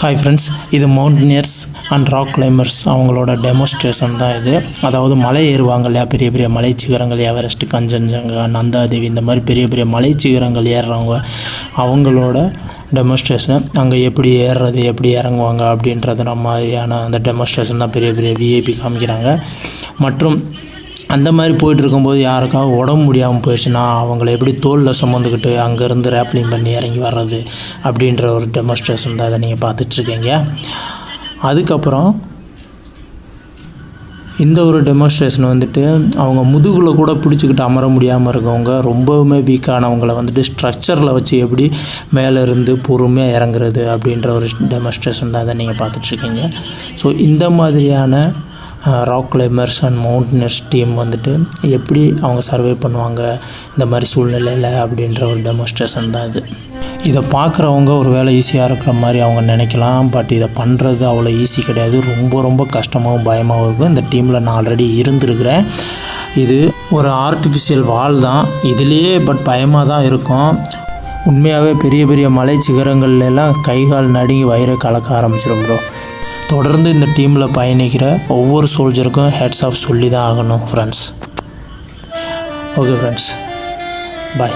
Hi friends, இது மவுண்டனியர்ஸ் and rock climbers அவங்களோட demonstration தான் இது. அதாவது மலை ஏறுவாங்க இல்லையா, பெரிய பெரிய மலை சிகரங்கள், எவரெஸ்ட், கஞ்சன்ஜங்கா, நந்தாதேவி, இந்த மாதிரி பெரிய பெரிய மலை சிகரங்கள் ஏறுறவங்க அவங்களோட டெமோஸ்ட்ரேஷன். அங்கே எப்படி ஏறுறது, எப்படி இறங்குவாங்க அப்படின்றது மாதிரியான அந்த டெமோஸ்ட்ரேஷன் தான் பெரிய பெரிய விஐபி காமிக்கிறாங்க. மற்றும் அந்த மாதிரி போயிட்டு இருக்கும்போது யாருக்காவது உடம்பு முடியாமல் போயிடுச்சுன்னா அவங்கள எப்படி தோளில் சுமந்துக்கிட்டு அங்கேருந்து ரேப்லிங் பண்ணி இறங்கி வர்றது அப்படின்ற ஒரு டெமோஸ்ட்ரேஷன் தான் அதை நீங்கள் பார்த்துட்ருக்கீங்க. அதுக்கப்புறம் இந்த ஒரு டெமோஸ்ட்ரேஷன் அவங்க முதுகில் கூட பிடிச்சிக்கிட்டு அமர முடியாமல் இருக்கவங்க, ரொம்பவுமே வீக்கானவங்களை ஸ்ட்ரக்சரில் வச்சு எப்படி மேலே இருந்து பொறுமையாக இறங்குறது அப்படின்ற ஒரு டெமோஸ்ட்ரேஷன் தான் அதை நீங்கள் பார்த்துட்ருக்கீங்க. ஸோ இந்த மாதிரியான ராக் கிளைம்பர்ஸ் அண்ட் மவுண்டனியர்ஸ் டீம் எப்படி அவங்க சர்வே பண்ணுவாங்க இந்த மாதிரி சூழ்நிலையில் அப்படின்ற ஒரு டெமோஸ்ட்ரேஷன் தான் இது. இதை பார்க்குறவங்க ஒரு வேளை ஈஸியாக இருக்கிற மாதிரி அவங்க நினைக்கலாம். பட் இதை பண்ணுறது அவ்வளோ ஈஸி கிடையாது. ரொம்ப ரொம்ப கஷ்டமாகவும் பயமாகவும் இருக்கும். இந்த டீமில் நான் ஆல்ரெடி இருந்திருக்கிறேன். இது ஒரு ஆர்டிஃபிஷியல் வால் தான் இதுலேயே, பட் பயமாக தான் இருக்கும். உண்மையாகவே பெரிய பெரிய மலை சிகரங்கள்லாம் கைகால் நடுங்கி வயிறை கலக்க ஆரம்பிச்சிடும் ப்ரோ. தொடர்ந்து இந்த டீமில் பயணிக்கிற ஒவ்வொரு சோல்ஜருக்கும் ஹெட்ஸ் ஆஃப் சொல்லி தான் ஆகணும் ஃப்ரெண்ட்ஸ். ஓகே ஃப்ரெண்ட்ஸ், பாய்.